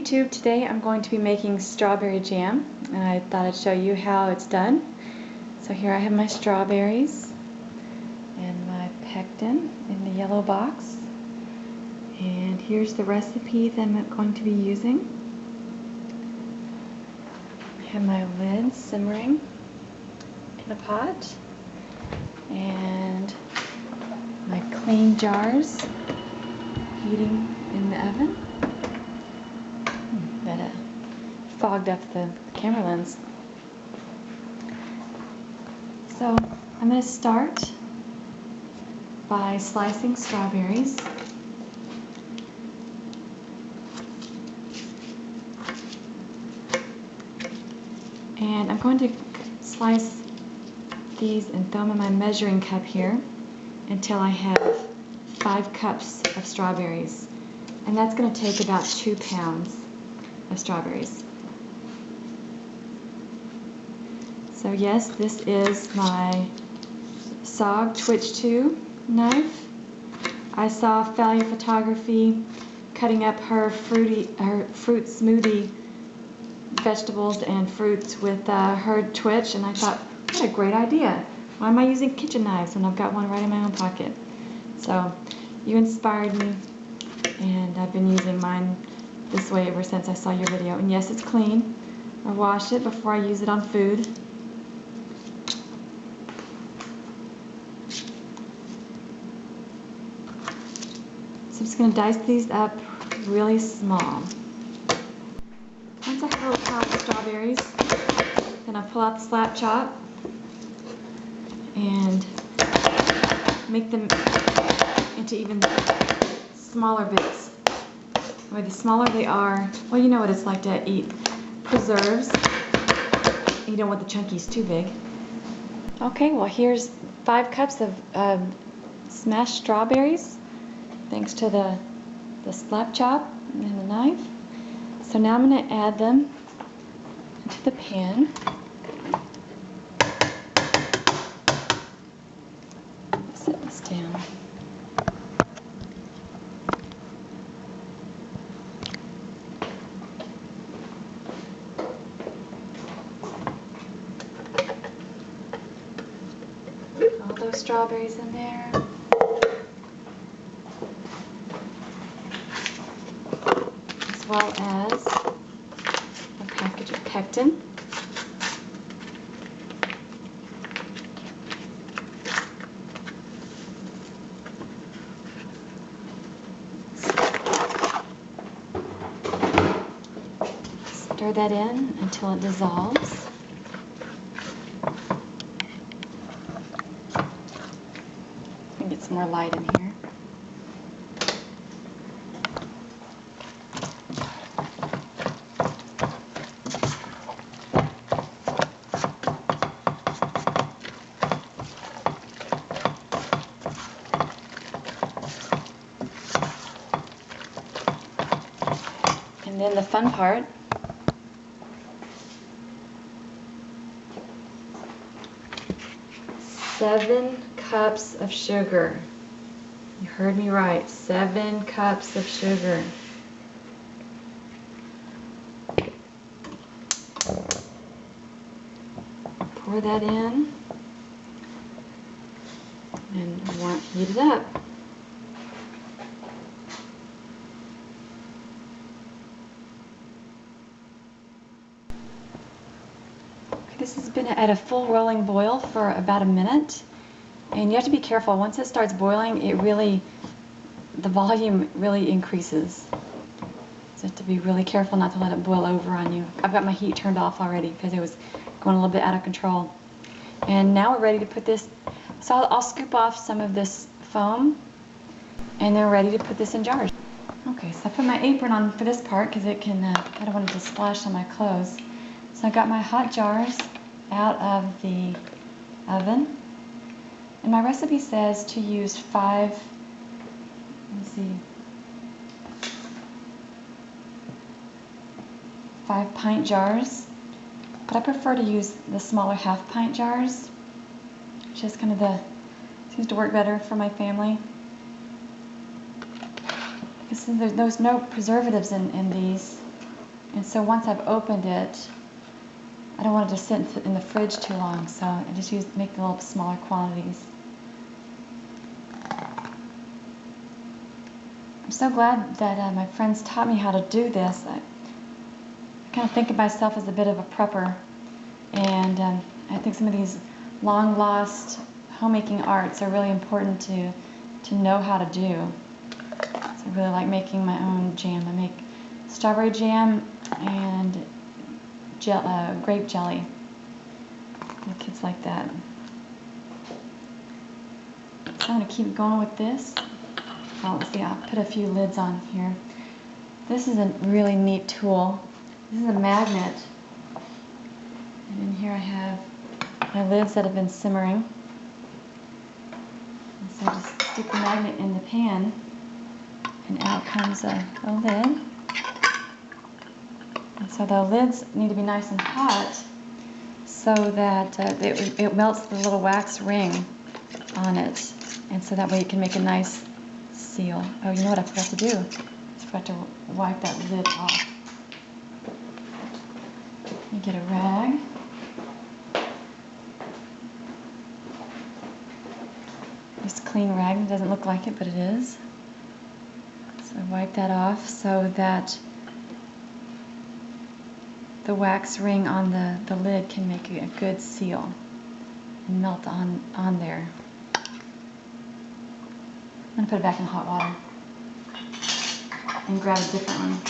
YouTube. Today I'm going to be making strawberry jam, and I thought I'd show you how it's done. So here I have my strawberries and my pectin in the yellow box, and here's the recipe that I'm going to be using. I have my lid simmering in the pot and my clean jars heating in the oven. That fogged up the camera lens. So I'm going to start by slicing strawberries. And I'm going to slice these and throw them in my measuring cup here until I have 5 cups of strawberries. And that's going to take about 2 pounds of strawberries. So yes, this is my SOG Twitch 2 knife. I saw Failure Photography cutting up her fruit smoothie vegetables and fruits with her Twitch, and I thought, what a great idea. Why am I using kitchen knives when I've got one right in my own pocket? So you inspired me, and I've been using mine this way ever since I saw your video. And yes, it's clean. I wash it before I use it on food. So I'm just going to dice these up really small. Once I have a little pile of strawberries, then I'll pull out the slap chop and make them into even smaller bits. The smaller they are, well, you know what it's like to eat preserves. You don't want the chunkies too big. Okay, well, here's 5 cups of smashed strawberries, thanks to the slap chop and the knife. So now I'm going to add them into the pan. Set this down. All those strawberries in there. As well as a package of pectin. Stir that in until it dissolves. Get some more light in here. And then the fun part, seven cups of sugar. You heard me right, 7 cups of sugar. Pour that in and heat it up. This has been at a full rolling boil for about a minute, and you have to be careful. Once it starts boiling, the volume really increases. So you have to be really careful not to let it boil over on you. I've got my heat turned off already because it was going a little bit out of control. And now we're ready to put this, so I'll scoop off some of this foam, and then we're ready to put this in jars. Okay, so I put my apron on for this part because it can, I don't want it to splash on my clothes. So I got my hot jars out of the oven, and my recipe says to use 5 pint jars, but I prefer to use the smaller half-pint jars. Just kind of seems to work better for my family. Because there's no preservatives in these. And so once I've opened it, I don't want it to sit in the fridge too long, so I just make the little smaller quantities. I'm so glad that my friends taught me how to do this. I kind of think of myself as a bit of a prepper, and I think some of these long lost homemaking arts are really important to know how to do. So I really like making my own jam. I make strawberry jam and grape jelly. The kids like that. So I'm going to keep going with this. Oh, let's see, I'll put a few lids on here. This is a really neat tool. This is a magnet. And in here I have my lids that have been simmering. And so I just stick the magnet in the pan, and out comes a lid. And so the lids need to be nice and hot so that it melts the little wax ring on it. And so that way you can make a nice seal. Oh, you know what I forgot to do? I forgot to wipe that lid off. You get a rag. Just a clean rag. It doesn't look like it, but it is. So wipe that off so that the wax ring on the lid can make a good seal and melt on there. I'm going to put it back in hot water and grab a different one.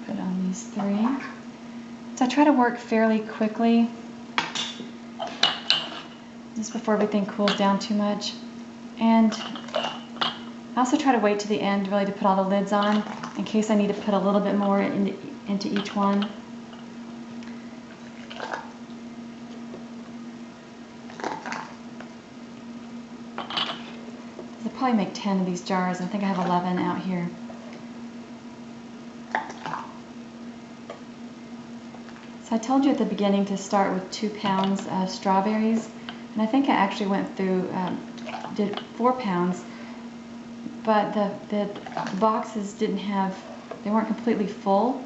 Put on these three. So I try to work fairly quickly, just before everything cools down too much. And I also try to wait to the end really to put all the lids on in case I need to put a little bit more into each one. I'll probably make 10 of these jars. I think I have 11 out here. So I told you at the beginning to start with 2 pounds of strawberries, and I think I actually went through, did 4 pounds, but the boxes didn't have, they weren't completely full,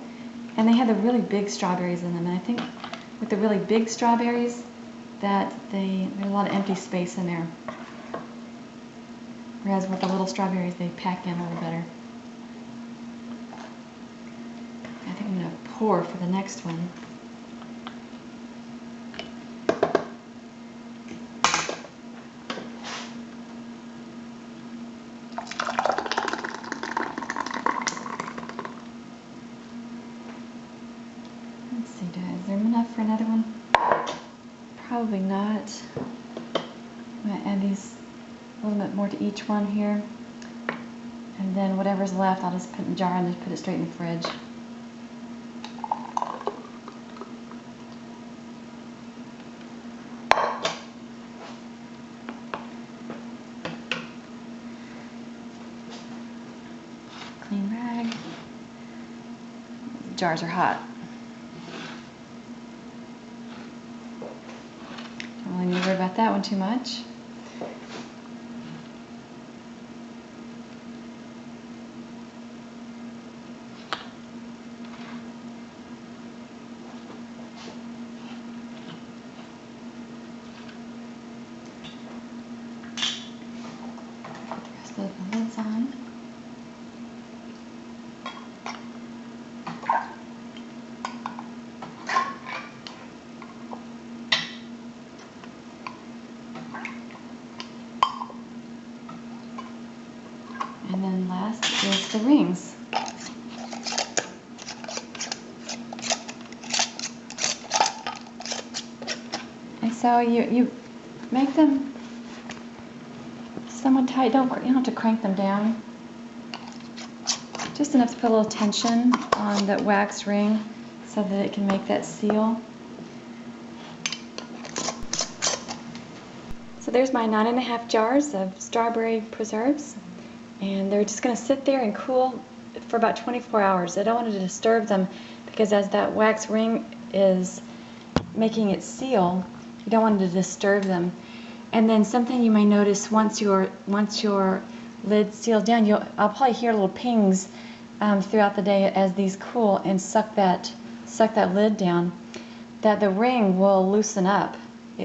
and they had the really big strawberries in them, and I think with the really big strawberries that there's a lot of empty space in there. Whereas with the little strawberries, they pack in a little better. I think I'm going to pour for the next one. Let's see, is there enough for another one? Probably not. I'm going to add these a little bit more to each one here, and then whatever's left I'll just put in the jar and just put it straight in the fridge. Clean rag. The jars are hot. Don't really need to worry about that one too much. Put the lids on. And then last is the rings. And so you make them somewhat tight. You don't have to crank them down. Just enough to put a little tension on that wax ring so that it can make that seal. So there's my 9½ jars of strawberry preserves, and they're just going to sit there and cool for about 24 hours. I don't want to disturb them because as that wax ring is making it seal, you don't want to disturb them. And then something you may notice once your lid seals down, I'll probably hear little pings throughout the day as these cool and suck that lid down, that the ring will loosen up.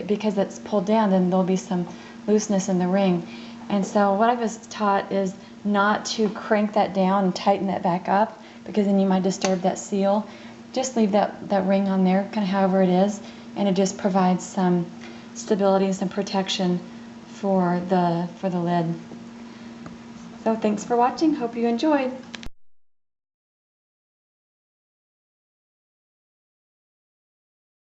Because it's pulled down, then there'll be some looseness in the ring. And so what I was taught is not to crank that down and tighten that back up, because then you might disturb that seal. Just leave that ring on there, kind of however it is, and it just provides some stability and some protection for the lid. So thanks for watching. Hope you enjoyed.